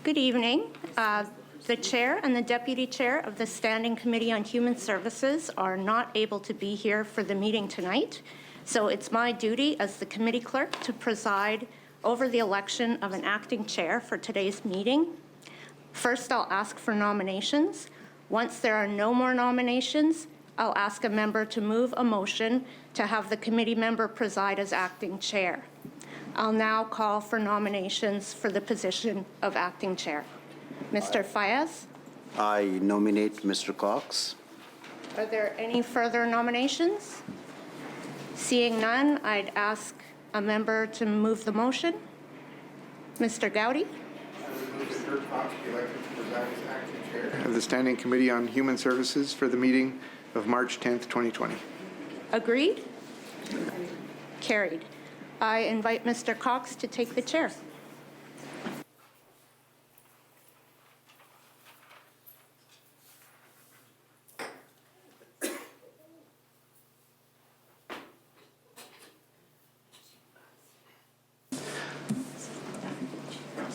Good evening. The Chair and the Deputy Chair of the Standing Committee on Human Services are not able to be here for the meeting tonight, so it's my duty as the committee clerk to preside over the election of an acting chair for today's meeting. First, I'll ask for nominations. Once there are no more nominations, I'll ask a member to move a motion to have the committee member preside as acting chair. I'll now call for nominations for the position of acting chair. Mr. Fayez? I nominate Mr. Cox. Are there any further nominations? Seeing none, I'd ask a member to move the motion. Mr. Gowdy? I would move that Kurt Cox be elected to preside as acting chair of the Standing Committee on Human Services for the meeting of March 10th, 2020. Agreed? Carried. I invite Mr. Cox to take the chair.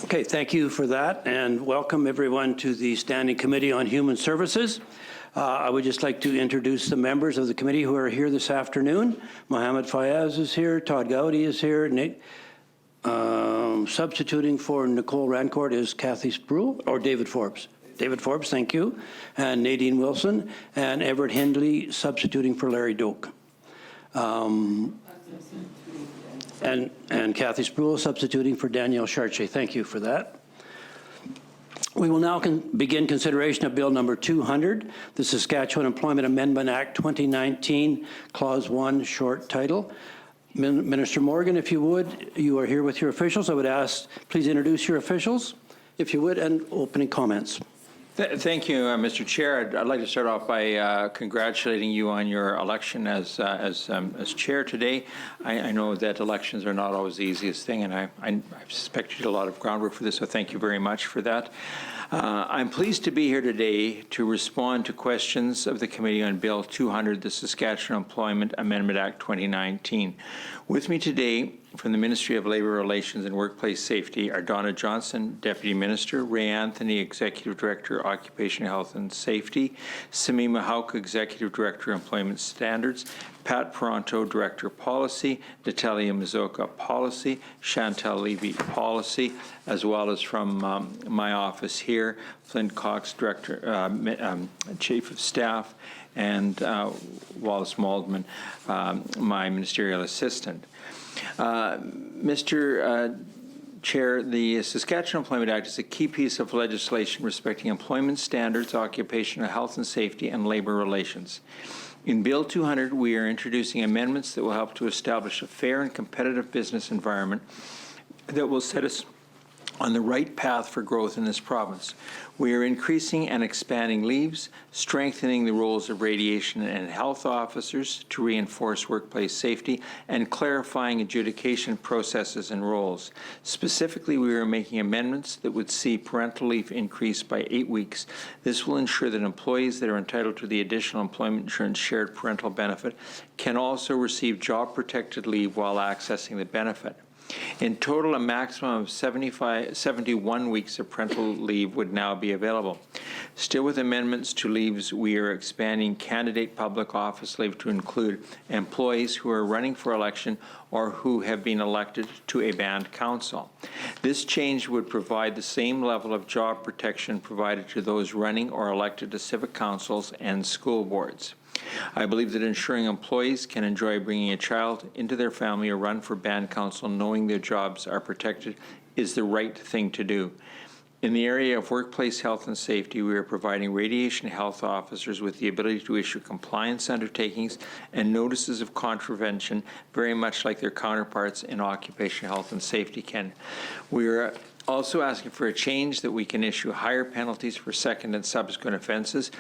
Okay, thank you for that, and welcome everyone to the Standing Committee on Human Services. I would just like to introduce the members of the committee who are here this afternoon. Mohammed Fayez is here, Todd Gowdy is here, Nick. Substituting for Nicole Rancourt is Kathy Spruill, or David Forbes. David Forbes, thank you, and Nadine Wilson, and Everett Hindley substituting for Larry Doak. And Kathy Spruill substituting for Danielle Chartier. Thank you for that. We will now begin consideration of Bill number 200, the Saskatchewan Employment Amendment Act 2019, Clause 1, short title. Minister Morgan, if you would, you are here with your officials. I would ask, please introduce your officials, if you would, and opening comments. Thank you, Mr. Chair. I'd like to start off by congratulating you on your election as chair today. I know that elections are not always the easiest thing, and I suspect you did a lot of groundwork for this, so thank you very much for that. I'm pleased to be here today to respond to questions of the Committee on Bill 200, the Saskatchewan Employment Amendment Act 2019. With me today from the Ministry of Labour Relations and Workplace Safety are Donna Johnson, Deputy Minister, Ray Anthony, Executive Director, Occupational Health and Safety, Samima Hauck, Executive Director, Employment Standards, Pat Peranto, Director, Policy, Natalia Mazoka, Policy, Chantal Levy, Policy, as well as from my office here, Flint Cox, Director, Chief of Staff, and Wallace Maldman, my ministerial assistant. Mr. Chair, the Saskatchewan Employment Act is a key piece of legislation respecting employment standards, occupational health and safety, and labor relations. In Bill 200, we are introducing amendments that will help to establish a fair and competitive business environment that will set us on the right path for growth in this province. We are increasing and expanding leaves, strengthening the roles of radiation and health officers to reinforce workplace safety, and clarifying adjudication processes and roles. Specifically, we are making amendments that would see parental leave increase by 8 weeks. This will ensure that employees that are entitled to the additional employment insurance shared parental benefit can also receive job-protected leave while accessing the benefit. In total, a maximum of 71 weeks of parental leave would now be available. Still with amendments to leaves, we are expanding candidate public office leave to include employees who are running for election or who have been elected to a band council. This change would provide the same level of job protection provided to those running or elected to civic councils and school boards. I believe that ensuring employees can enjoy bringing a child into their family or run for band council knowing their jobs are protected is the right thing to do. In the area of workplace health and safety, we are providing radiation health officers with the ability to issue compliance undertakings and notices of contravention, very much like their counterparts in occupational health and safety can. We are also asking for a change that we can issue higher penalties for second and subsequent offenses,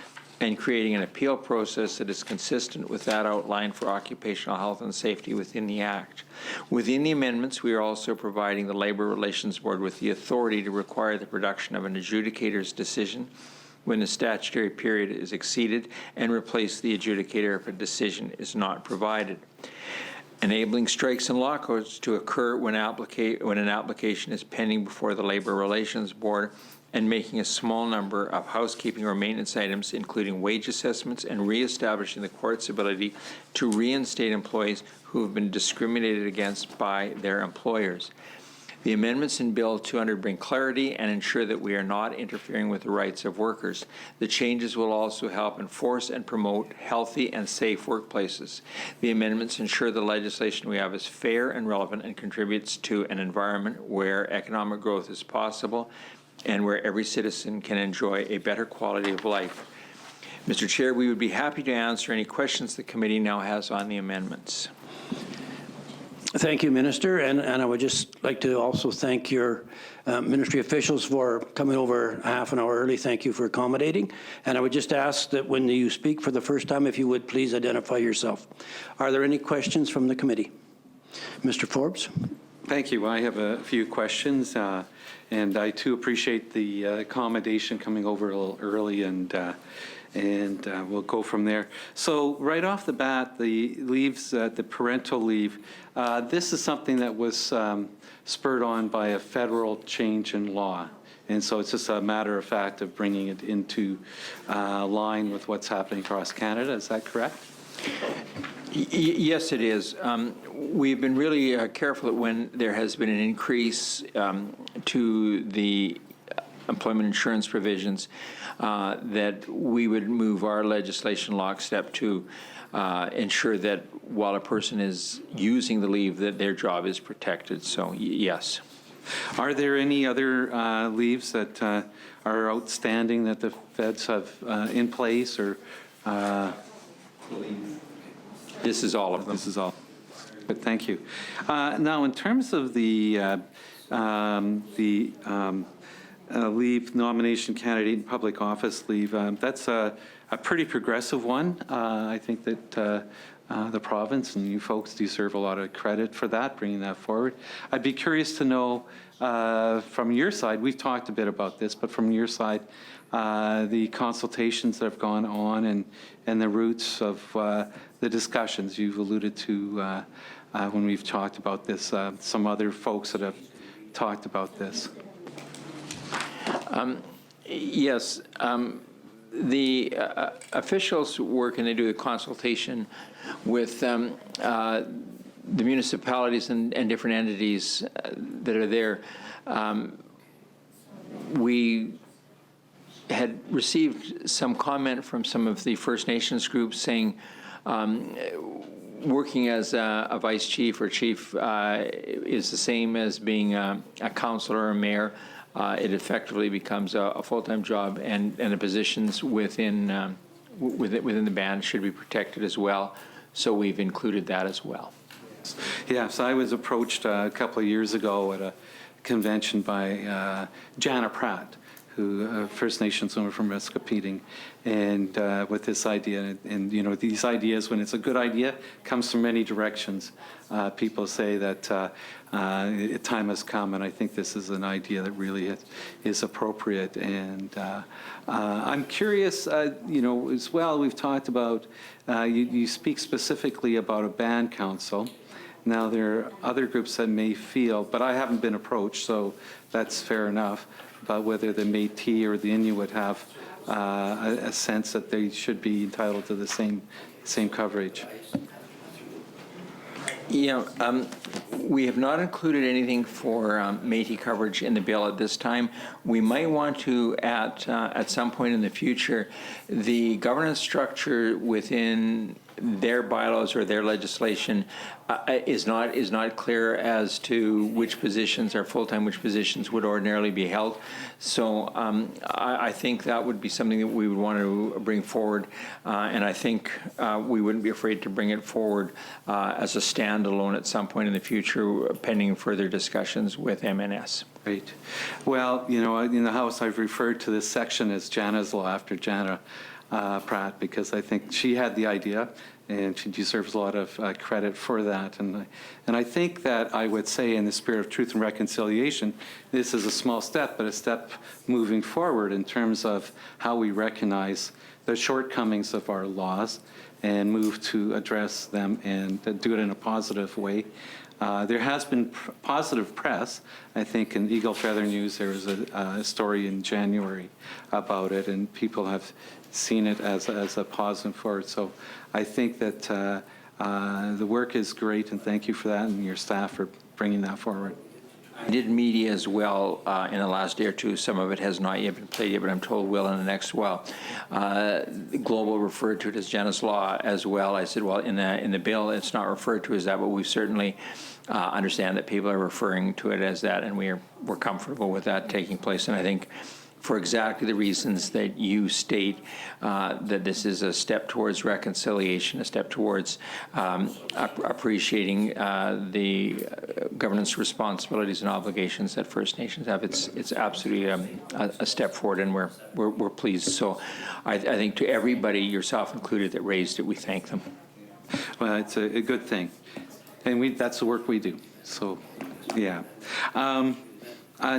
and creating an appeal process that is consistent with that outlined for occupational health and safety within the Act. Within the amendments, we are also providing the Labour Relations Board with the authority to require the production of an adjudicator's decision when the statutory period is exceeded and replace the adjudicator if a decision is not provided. enabling strikes and lockouts to occur when an application is pending before the Labor Relations Board, and making a small number of housekeeping or maintenance items, including wage assessments, and reestablishing the court's ability to reinstate employees who have been discriminated against by their employers. The amendments in Bill 200 bring clarity and ensure that we are not interfering with the rights of workers. The changes will also help enforce and promote healthy and safe workplaces. The amendments ensure the legislation we have is fair and relevant and contributes to an environment where economic growth is possible and where every citizen can enjoy a better quality of life. Mr. Chair, we would be happy to answer any questions the committee now has on the amendments. Thank you, Minister, and I would just like to also thank your ministry officials for coming over half an hour early. Thank you for accommodating. And I would just ask that when you speak for the first time, if you would please identify yourself. Are there any questions from the committee? Mr. Forbes? Thank you. I have a few questions, and I too appreciate the accommodation coming over a little early, and we'll go from there. So right off the bat, the leaves, the parental leave, this is something that was spurred on by a federal change in law. And so it's just a matter of fact of bringing it into line with what's happening across Canada. Is that correct? Yes, it is. We've been really careful that when there has been an increase to the employment insurance provisions, that we would move our legislation lockstep to ensure that while a person is using the leave, that their job is protected. So, yes. Are there any other leaves that are outstanding that the feds have in place, or? This is all of them. This is all. Good, thank you. Now, in terms of the leave, nomination candidate and public office leave, that's a pretty progressive one. I think that the province and you folks deserve a lot of credit for that, bringing that forward. I'd be curious to know from your side, we've talked a bit about this, but from your side, the consultations that have gone on and the roots of the discussions you've alluded to when we've talked about this, some other folks that have talked about this. Yes. The officials work and they do a consultation with the municipalities and different entities that are there. We had received some comment from some of the First Nations groups saying working as a vice chief or chief is the same as being a councillor or mayor. It effectively becomes a full-time job, and the positions within the band should be protected as well. So we've included that as well. Yes, I was approached a couple of years ago at a convention by Jana Pratt, who First Nations woman from Rescapeding, and with this idea, and you know, these ideas, when it's a good idea, comes from many directions. People say that time has come, and I think this is an idea that really is appropriate. And I'm curious, you know, as well, we've talked about, you speak specifically about a band council. Now, there are other groups that may feel, but I haven't been approached, so that's fair enough, about whether the Métis or the Inuit have a sense that they should be entitled to the same coverage. Yeah, we have not included anything for Métis coverage in the bill at this time. We might want to, at some point in the future, the governance structure within their bylaws or their legislation is not clear as to which positions are full-time, which positions would ordinarily be held. So I think that would be something that we would want to bring forward, and I think we wouldn't be afraid to bring it forward as a standalone at some point in the future, pending further discussions with MNS. Great. Well, you know, in the House, I've referred to this section as Jana's Law after Jana Pratt, because I think she had the idea, and she deserves a lot of credit for that. And I think that I would say, in the spirit of truth and reconciliation, this is a small step, but a step moving forward in terms of how we recognize the shortcomings of our laws and move to address them and do it in a positive way. There has been positive press. I think in Eagle Feather News there was a story in January about it, and people have seen it as a positive forward. So I think that the work is great, and thank you for that, and your staff for bringing that forward. I did media as well in the last day or two. Some of it has not yet been played yet, but I'm told will in the next while. Global referred to it as Janus Law as well. I said, well, in the bill, it's not referred to as that, but we certainly understand that people are referring to it as that, and we're comfortable with that taking place. And I think for exactly the reasons that you state, that this is a step towards reconciliation, a step towards appreciating the governance responsibilities and obligations that First Nations have. It's absolutely a step forward, and we're pleased. So I think to everybody, yourself included, that raised it, we thank them. Well, it's a good thing, and that's the work we do. So, yeah.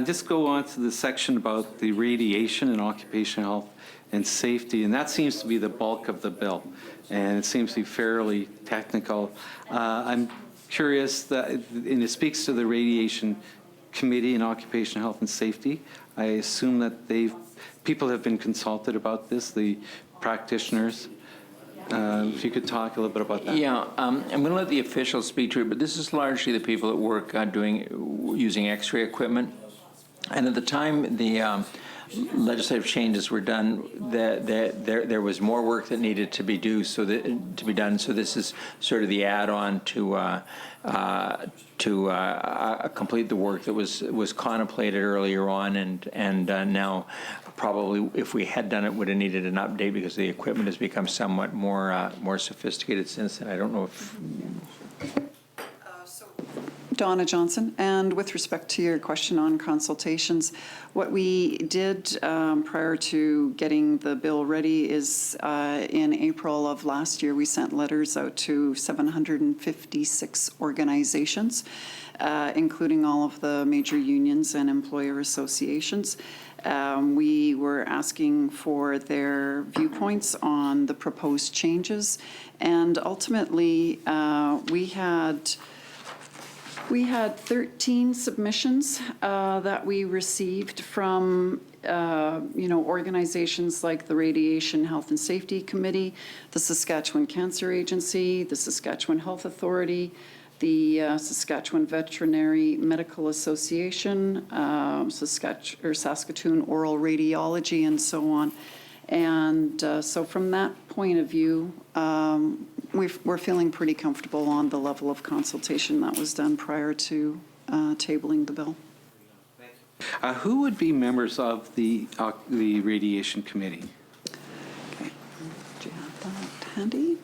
Just go on to the section about the radiation and occupational health and safety, and that seems to be the bulk of the bill, and it seems to be fairly technical. I'm curious that, and it speaks to the Radiation Committee and Occupational Health and Safety. I assume that people have been consulted about this, the practitioners. If you could talk a little bit about that. Yeah, I'm going to let the officials speak to it, but this is largely the people that work using X-ray equipment. And at the time the legislative changes were done, there was more work that needed to be done. So this is sort of the add-on to complete the work that was contemplated earlier on, and now probably if we had done it would have needed an update because the equipment has become somewhat more sophisticated since then. I don't know if. Donna Johnson, and with respect to your question on consultations, what we did prior to getting the bill ready is in April of last year, we sent letters out to 756 organizations, including all of the major unions and employer associations. We were asking for their viewpoints on the proposed changes, and ultimately we had 13 submissions that we received from organizations like the Radiation Health and Safety Committee, the Saskatchewan Cancer Agency, the Saskatchewan Health Authority, the Saskatchewan Veterinary Medical Association, Saskatoon Oral Radiology, and so on. And so from that point of view, we're feeling pretty comfortable on the level of consultation that was done prior to tabling the bill. Who would be members of the Radiation Committee? Okay. Do you have that handy?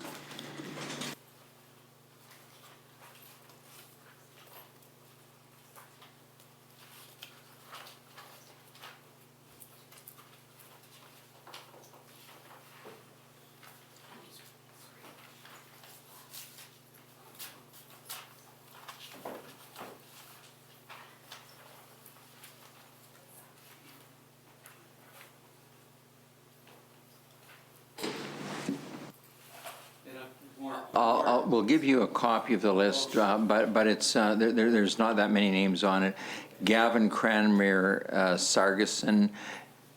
We'll give you a copy of the list, but it's there's not that many names on it. Gavin Cranmere Sargason,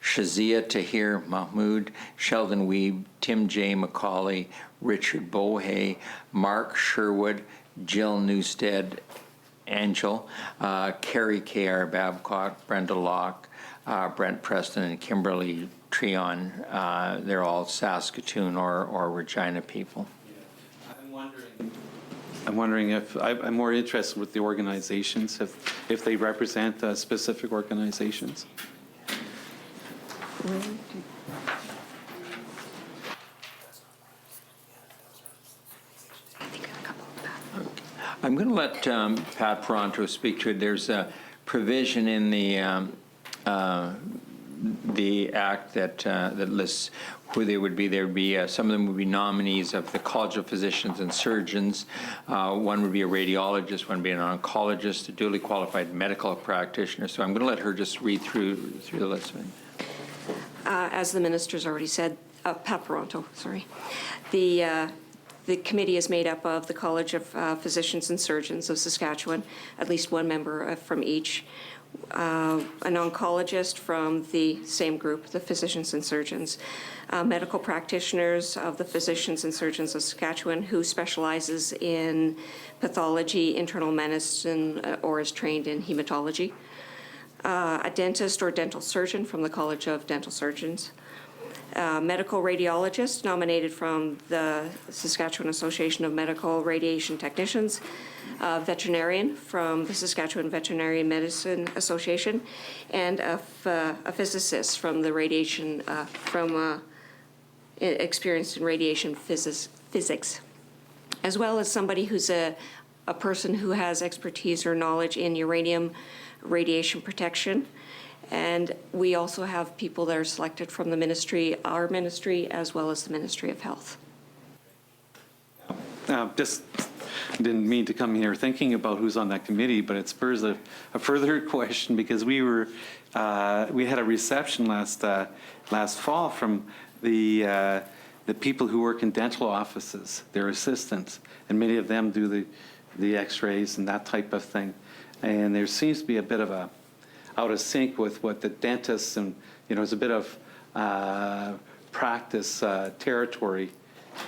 Shazia Tahir Mahmood, Sheldon Weeb, Tim J. McCauley, Richard Bohe, Mark Sherwood, Jill Newstead, Angel, Carrie K.R. Babcock, Brenda Locke, Brent Preston, and Kimberly Treon. They're all Saskatoon or Regina people. I'm wondering if I'm more interested with the organizations, if they represent specific organizations. I'm going to let Pat Peranto speak to it. There's a provision in the the act that lists who they would be. There would be, some of them would be nominees of the College of Physicians and Surgeons. One would be a radiologist, one would be an oncologist, a duly qualified medical practitioner. So I'm going to let her just read through the list. As the minister's already said, Paparonto, sorry. The committee is made up of the College of Physicians and Surgeons of Saskatchewan, at least one member from each, an oncologist from the same group, the Physicians and Surgeons, medical practitioners of the Physicians and Surgeons of Saskatchewan who specializes in pathology, internal medicine, or is trained in hematology, a dentist or dental surgeon from the College of Dental Surgeons, medical radiologist nominated from the Saskatchewan Association of Medical Radiation Technicians, veterinarian from the Saskatchewan Veterinary Medicine Association, and a physicist from the radiation, experienced in radiation physics, as well as somebody who's a person who has expertise or knowledge in uranium radiation protection. And we also have people that are selected from the ministry, our ministry, as well as the Ministry of Health. Just didn't mean to come here thinking about who's on that committee, but it spurs a further question because we had a reception last fall from the people who work in dental offices, their assistants, and many of them do the X-rays and that type of thing. And there seems to be a bit of a out of sync with what the dentists and, it's a bit of practice territory.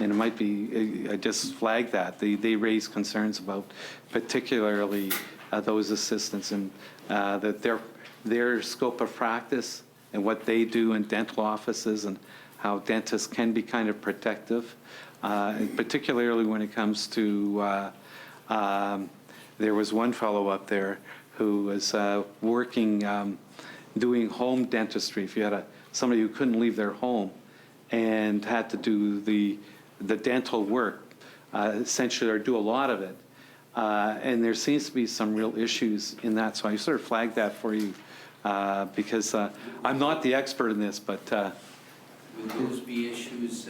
And it might be, I just flagged that. They raise concerns about particularly those assistants and that their scope of practice and what they do in dental offices and how dentists can be kind of protective, and particularly when it comes to, there was one fellow up there who was working, doing home dentistry. If you had somebody who couldn't leave their home and had to do the dental work, essentially, or do a lot of it. And there seems to be some real issues in that. So I sort of flagged that for you because I'm not the expert in this, but. Would those be issues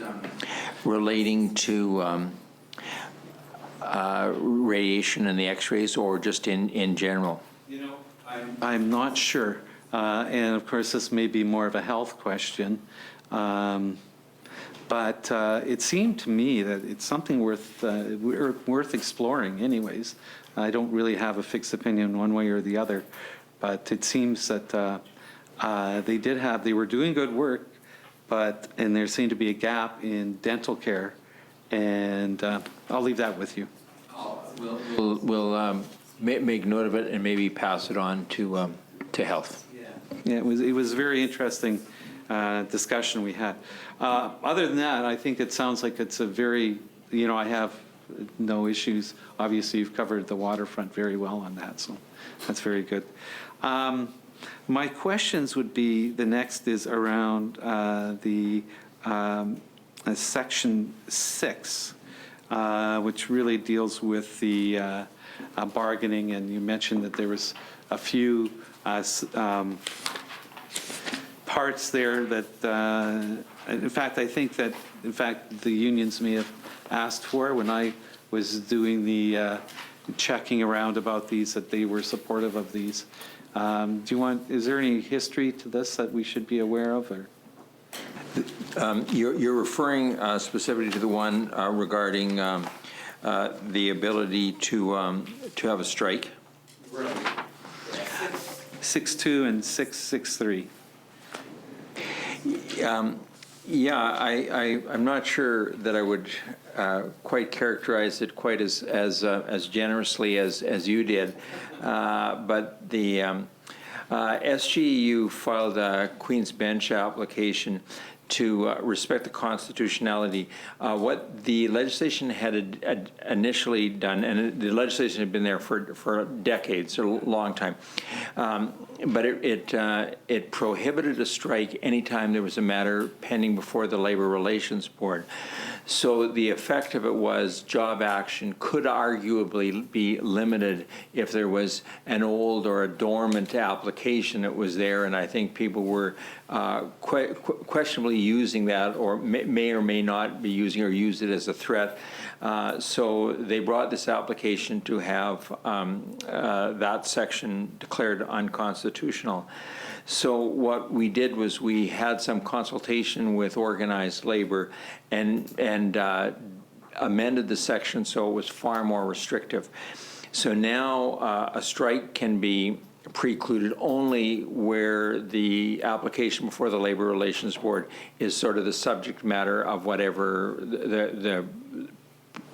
relating to radiation and the X-rays, or just in general? I'm not sure. And of course, this may be more of a health question. But it seemed to me that it's something worth exploring anyways. I don't really have a fixed opinion one way or the other, but it seems that they were doing good work, and there seemed to be a gap in dental care, and I'll leave that with you. We'll make note of it and maybe pass it on to health. Yeah, it was a very interesting discussion we had. Other than that, I think it sounds like it's a very, I have no issues. Obviously, you've covered the waterfront very well on that, so that's very good. My questions would be, the next is around the Section 6, which really deals with the bargaining, and you mentioned that there was a few parts there that, in fact, I think that, the unions may have asked for when I was doing the checking around about these, that they were supportive of these. Is there any history to this that we should be aware of? Or? You're referring specifically to the one regarding the ability to have a strike? Right. 6.2 and 6.6.3. I'm not sure that I would quite characterize it quite as generously as you did, but the SGEU filed a Queen's Bench application to respect the constitutionality. What the legislation had initially done, and the legislation had been there for decades, a long time, but it prohibited a strike anytime there was a matter pending before the Labor Relations Board. So the effect of it was job action could arguably be limited if there was an old or a dormant application that was there, and I think people were questionably using that, or may or may not be using or use it as a threat. So they brought this application to have that section declared unconstitutional. So what we did was we had some consultation with organized labor and amended the section so it was far more restrictive. So now a strike can be precluded only where the application before the Labor Relations Board is sort of the subject matter of whatever the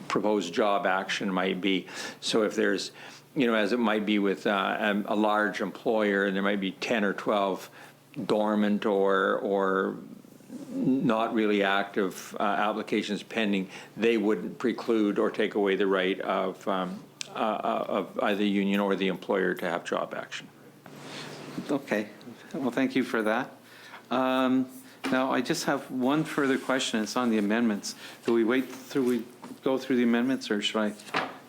proposed job action might be. So if there's, as it might be with a large employer, and there might be 10 or 12 dormant or not really active applications pending, they wouldn't preclude or take away the right of either the union or the employer to have job action. Okay. Well, thank you for that. Now, I just have one further question. It's on the amendments. Do we wait till we go through the amendments, or should I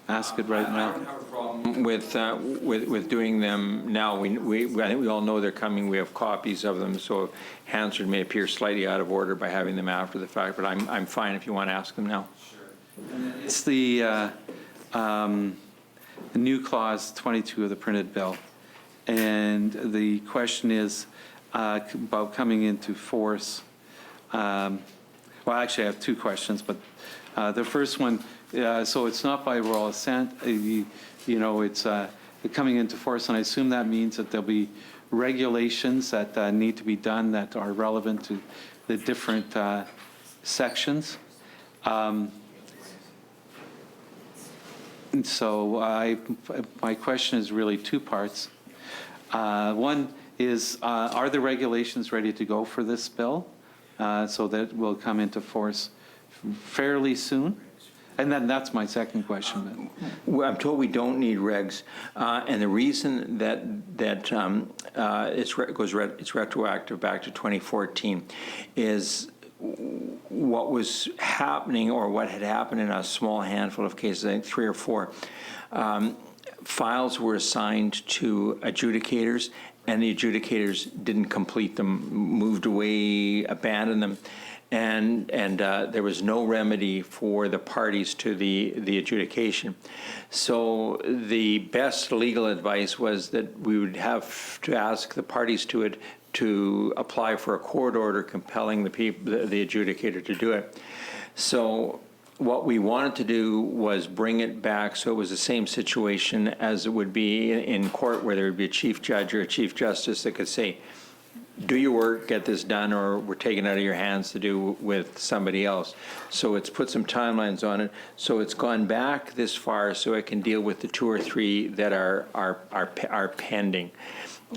ask it right now? I don't have a problem with doing them now. I think we all know they're coming. We have copies of them, so Hansard may appear slightly out of order by having them after the fact, but I'm fine if you want to ask them now. Sure. It's the new clause 22 of the printed bill, and the question is about coming into force. Well, actually, I have two questions, but the first one, so it's not by royal assent, it's coming into force, and I assume that means that there'll be regulations that need to be done that are relevant to the different sections. And so my question is really two parts. One is, are the regulations ready to go for this bill so that will come into force fairly soon? And then that's my second question. I'm told we don't need regs, and the reason that it's retroactive back to 2014 is what was happening, or what had happened in a small handful of cases, I think 3 or 4. Files were assigned to adjudicators, and the adjudicators didn't complete them, moved away, abandoned them. And there was no remedy for the parties to the adjudication. So the best legal advice was that we would have to ask the parties to it to apply for a court order compelling the adjudicator to do it. So what we wanted to do was bring it back so it was the same situation as it would be in court, where there would be a chief judge or a chief justice that could say, do your work, get this done, or we're taking it out of your hands to do with somebody else. So it's put some timelines on it. So it's gone back this far so it can deal with the 2 or 3 that are pending.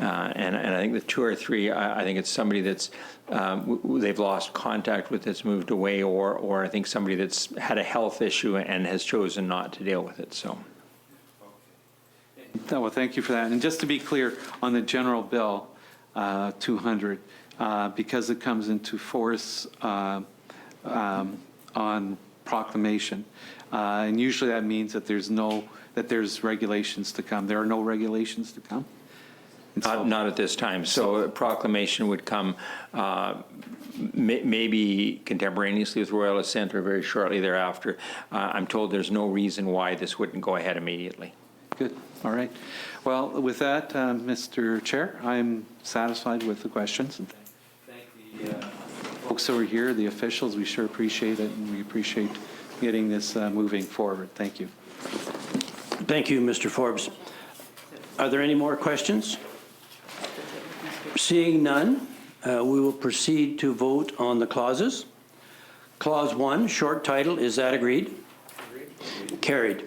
And I think the 2 or 3, I think it's somebody that's they've lost contact with, that's moved away, or I think somebody that's had a health issue and has chosen not to deal with it. So. Well, thank you for that. And just to be clear, on the general bill, 200, because it comes into force on proclamation, and usually that means that there's regulations to come. There are no regulations to come. Not at this time. So a proclamation would come maybe contemporaneously with royal assent or very shortly thereafter. I'm told there's no reason why this wouldn't go ahead immediately. Good. All right. Well, with that, Mr. Chair, I'm satisfied with the questions. And thank the folks who are here, the officials. We sure appreciate it, and we appreciate getting this moving forward. Thank you. Thank you, Mr. Forbes. Are there any more questions? Seeing none, we will proceed to vote on the clauses. Clause 1, short title, is that agreed? Agreed. Carried.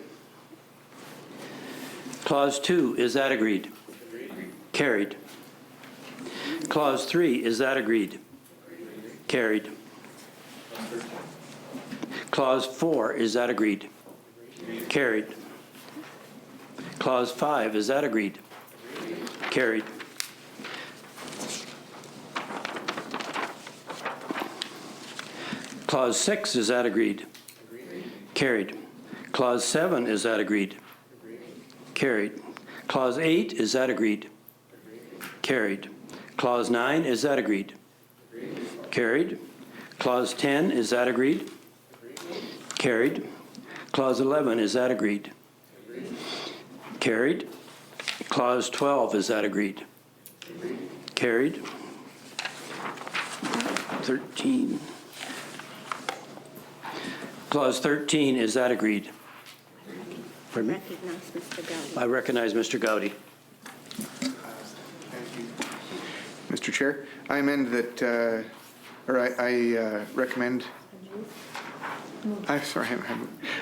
Clause 2, is that agreed? Agreed. Carried. Clause 3, is that agreed? Agreed. Carried. Clause 4, is that agreed? Agreed. Carried. Clause 5, is that agreed? Agreed. Carried. Clause 6, is that agreed? Carried. Clause 7, is that agreed? Carried. Clause 8, is that agreed? Carried. Clause 9, is that agreed? Carried. Clause 10, is that agreed? Carried. Clause 11, is that agreed? Carried. Clause 12, is that agreed? Carried. 13. Clause 13, is that agreed? Pardon me? Recognize Mr. Gowdy. I recognize Mr. Gowdy. Mr. Chair, I amend that, I recommend,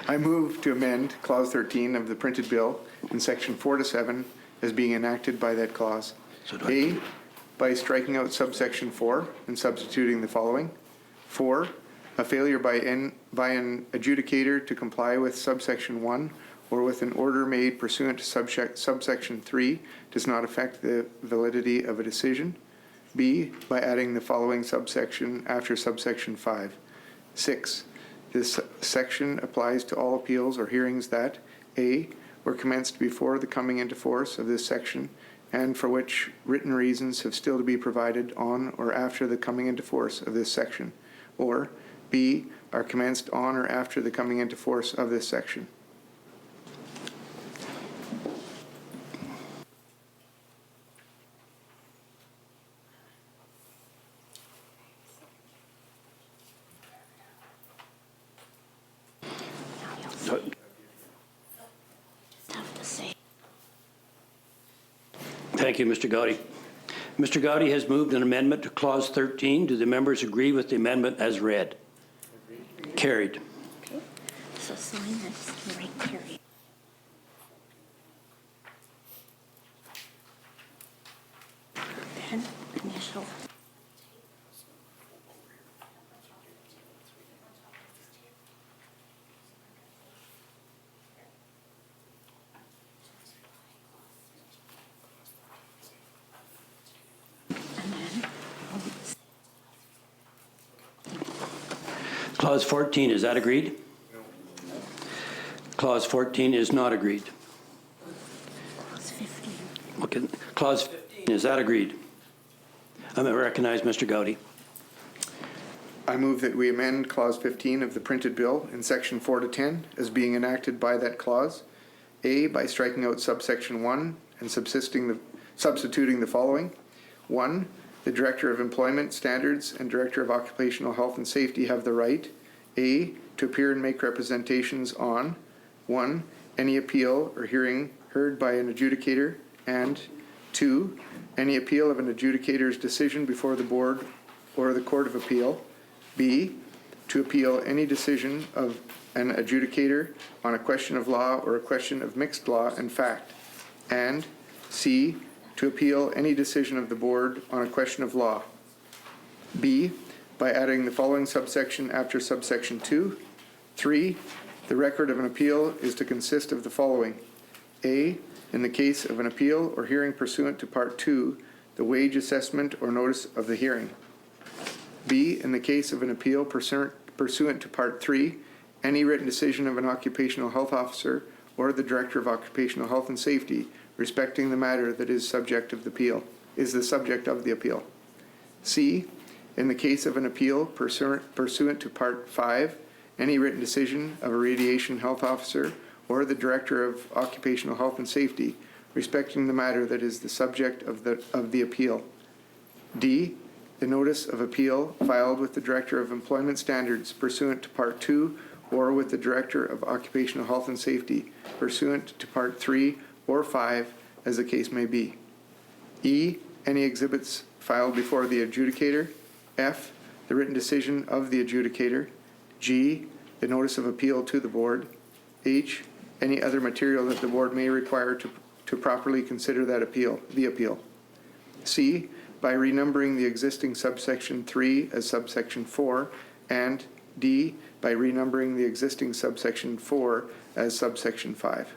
I move to amend Clause 13 of the printed bill in Section 4 to 7 as being enacted by that clause. So do I- A, by striking out subsection 4 and substituting the following. 4, a failure by an adjudicator to comply with subsection 1 or with an order made pursuant to subsection 3 does not affect the validity of a decision. B, by adding the following subsection after subsection 5. 6, this section applies to all appeals or hearings that A, were commenced before the coming into force of this section and for which written reasons have still to be provided on or after the coming into force of this section, or B, are commenced on or after the coming into force of this section. Have to say. Thank you, Mr. Gowdy. Mr. Gowdy has moved an amendment to Clause 13. Do the members agree with the amendment as read? Carried. Okay, so sign this and write carry. Then initial. And then Clause 14, is that agreed? Clause 14 is not agreed. clause 15. Okay. Clause 15, is that agreed? I recognize Mr. Gowdy. I move that we amend Clause 15 of the printed bill in Section 4 to 10 as being enacted by that clause. A, by striking out subsection 1 and substituting the following. 1, the Director of Employment Standards and Director of Occupational Health and Safety have the right, A, to appear and make representations on 1, any appeal or hearing heard by an adjudicator, and 2, any appeal of an adjudicator's decision before the board or the Court of Appeal, B, to appeal any decision of an adjudicator on a question of law or a question of mixed law and fact, and C, to appeal any decision of the board on a question of law. B, by adding the following subsection after subsection 2. 3, the record of an appeal is to consist of the following. A, in the case of an appeal or hearing pursuant to Part 2, the wage assessment or notice of the hearing. B, in the case of an appeal pursuant to Part 3, any written decision of an occupational health officer or the Director of Occupational Health and Safety respecting the matter that is subject of the appeal, is the subject of the appeal. C, in the case of an appeal pursuant to Part 5, any written decision of a radiation health officer or the Director of Occupational Health and Safety respecting the matter that is the subject of the appeal. D, the notice of appeal filed with the Director of Employment Standards pursuant to Part 2 or with the Director of Occupational Health and Safety pursuant to Part 3 or 5, as the case may be. E, any exhibits filed before the adjudicator. F, the written decision of the adjudicator. G, the notice of appeal to the board. H, any other material that the board may require to properly consider the appeal. C, by renumbering the existing subsection 3 as subsection 4, and D, by renumbering the existing subsection 4 as subsection 5.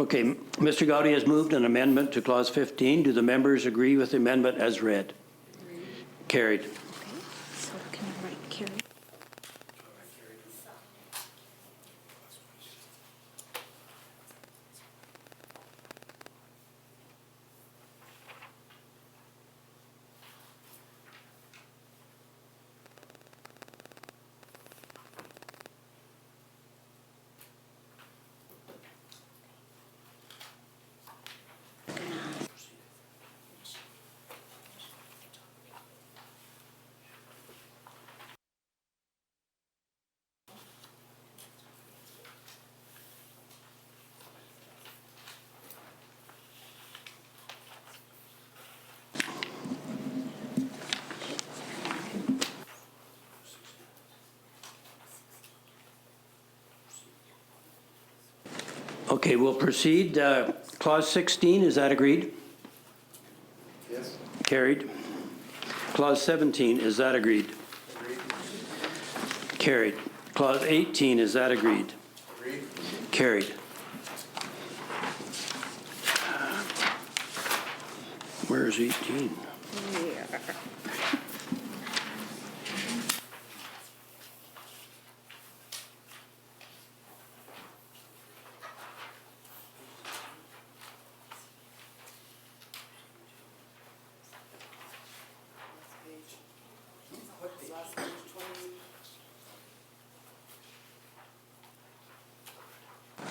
Okay, Mr. Gowdy has moved an amendment to Clause 15. Do the members agree with the amendment as read? Carried. So can I write carry? Okay, we'll proceed. Clause 16, is that agreed? Yes. Carried. Clause 17, is that agreed? Carried. Clause 18, is that agreed? Carried. Where is 18?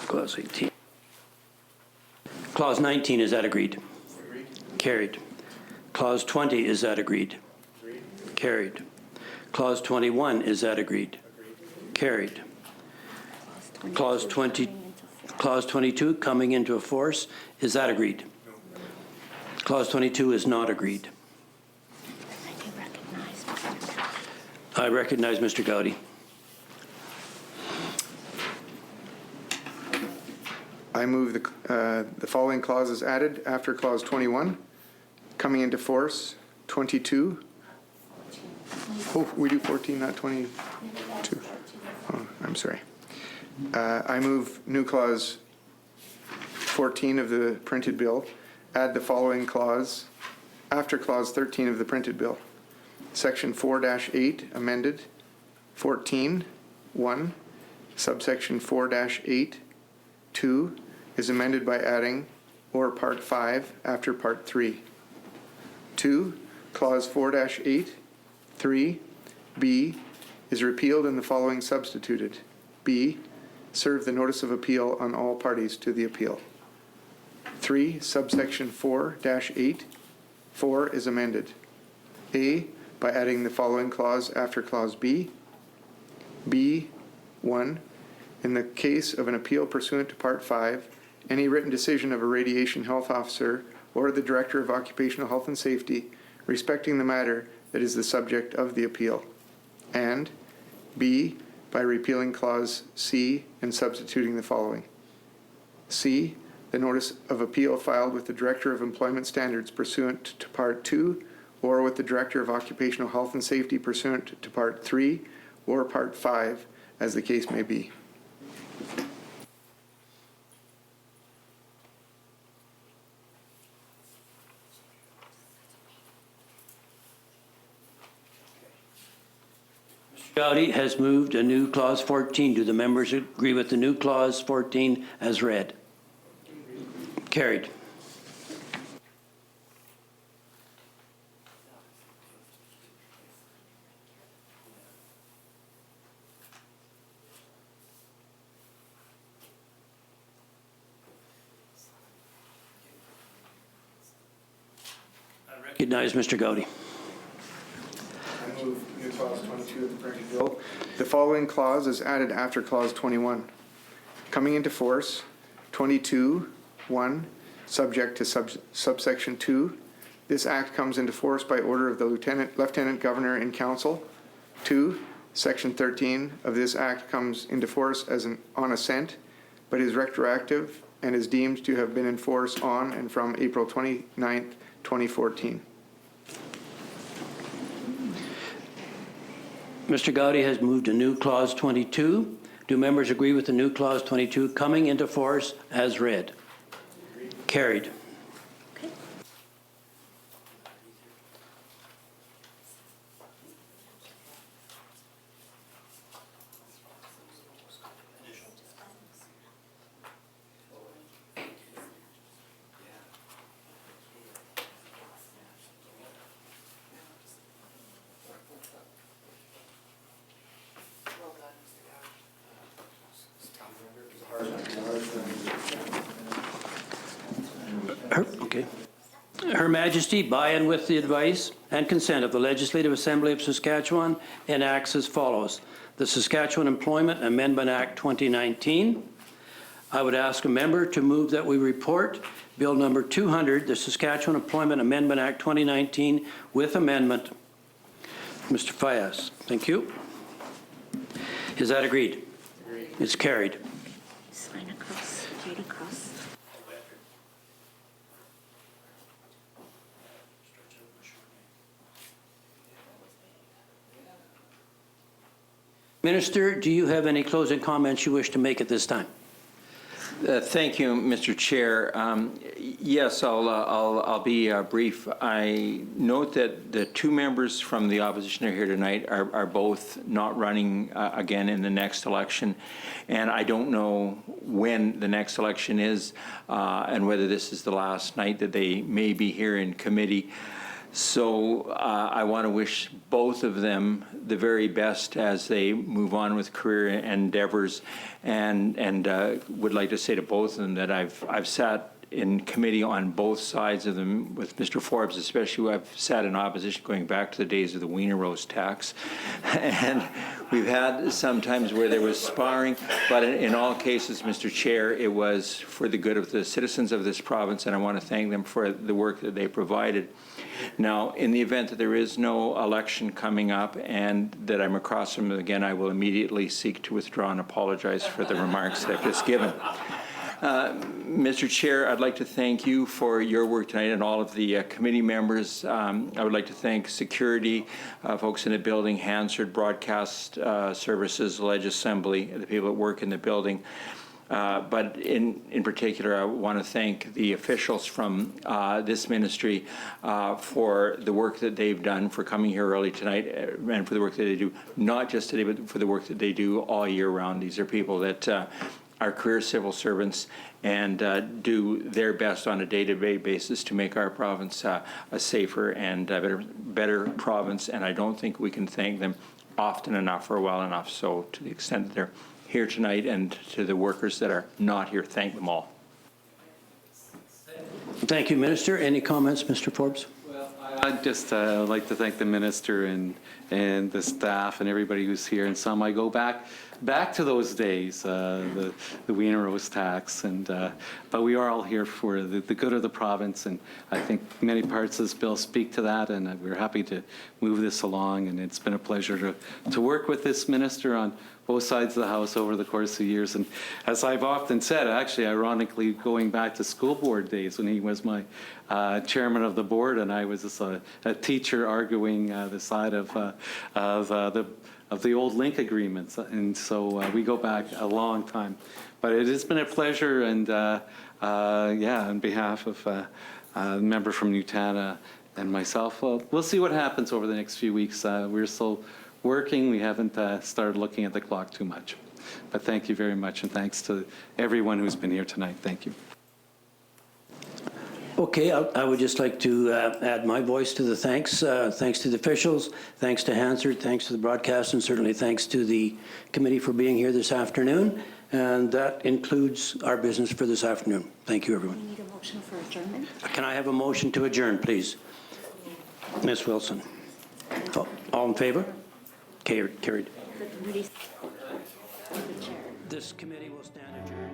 Clause 18. Clause 19, is that agreed? Carried. Clause 20, is that agreed? Carried. Clause 21, is that agreed? Carried. Clause 22, coming into force, is that agreed? Clause 22 is not agreed. I recognize Mr. Gowdy. I move the following clauses added after Clause 21, coming into force 22. Oh, we do 14, not 22. Oh, I'm sorry. I move new Clause 14 of the printed bill, add the following clause after Clause 13 of the printed bill. Section 4-8 amended, 14(1), subsection 4-8, 2 is amended by adding or Part 5 after Part 3. 2, Clause 4-8, 3, B is repealed and the following substituted. B, serve the notice of appeal on all parties to the appeal. 3, subsection 4-8, 4 is amended. A, by adding the following clause after Clause B. B, 1, in the case of an appeal pursuant to Part 5, any written decision of a radiation health officer or the Director of Occupational Health and Safety respecting the matter that is the subject of the appeal. And B, by repealing Clause C and substituting the following. C, the notice of appeal filed with the Director of Employment Standards pursuant to Part 2 or with the Director of Occupational Health and Safety pursuant to Part 3 or Part 5, as the case may be. Gowdy has moved a new Clause 14. Do the members agree with the new Clause 14 as read? Carried. I recognize Mr. Gowdy. I move new Clause 22 of the printed bill. The following clause is added after Clause 21. Coming into force, 22(1), subject to subsection 2. This act comes into force by order of the Lieutenant Governor in Council. 2, Section 13 of this act comes into force on assent, but is retroactive and is deemed to have been in force on and from April 29th, 2014. Mr. Gowdy has moved a new Clause 22. Do members agree with the new Clause 22 coming into force as read? Carried. Okay. Okay. Her Majesty, by and with the advice and consent of the Legislative Assembly of Saskatchewan, enacts as follows. The Saskatchewan Employment Amendment Act 2019. I would ask a member to move that we report Bill number 200, the Saskatchewan Employment Amendment Act 2019, with amendment. Mr. Fayas, thank you. Is that agreed? Agreed. It's carried. Sign across, Judy Cross. Minister, do you have any closing comments you wish to make at this time? Thank you, Mr. Chair. Yes, I'll be brief. I note that the two members from the opposition are here tonight are both not running again in the next election, and I don't know when the next election is and whether this is the last night that they may be here in committee. So I want to wish both of them the very best as they move on with career endeavors, and would like to say to both of them that I've sat in committee on both sides of them with Mr. Forbes, especially. I've sat in opposition going back to the days of the Wiener Roast tax, and we've had some times where there was sparring, but in all cases, Mr. Chair, it was for the good of the citizens of this province, and I want to thank them for the work that they provided. Now, in the event that there is no election coming up and that I'm across from them again, I will immediately seek to withdraw and apologize for the remarks that I've just given. Mr. Chair, I'd like to thank you for your work tonight and all of the committee members. I would like to thank security, folks in the building, Hansard Broadcast Services, Ledge Assembly, the people that work in the building. But in particular, I want to thank the officials from this ministry for the work that they've done, for coming here early tonight, and for the work that they do, not just today, but for the work that they do all year round. These are people that are career civil servants and do their best on a day-to-day basis to make our province a safer and better province, and I don't think we can thank them often enough or well enough. So to the extent that they're here tonight, and to the workers that are not here, thank them all. Thank you, Minister. Any comments, Mr. Forbes? Well, I'd just like to thank the minister and the staff and everybody who's here. And some, I go back to those days, the Wiener Roast tax, and but we are all here for the good of the province, and I think many parts of this bill speak to that, and we're happy to move this along. And it's been a pleasure to work with this minister on both sides of the House over the course of years. And as I've often said, actually, ironically, going back to school board days when he was my chairman of the board, and I was just a teacher arguing the side of the old link agreements. And so we go back a long time. But it has been a pleasure, and yeah, on behalf of the member from Nutana and myself, we'll see what happens over the next few weeks. We're still working. We haven't started looking at the clock too much. But thank you very much, and thanks to everyone who's been here tonight. Thank you. Okay, I would just like to add my voice to the thanks. Thanks to the officials, thanks to Hansard, thanks to the broadcast, and certainly thanks to the committee for being here this afternoon. And that includes our business for this afternoon. Thank you, everyone. We need a motion for adjournment. Can I have a motion to adjourn, please? Ms. Wilson. All in favor? Carried. The committee. This committee will stand adjourned.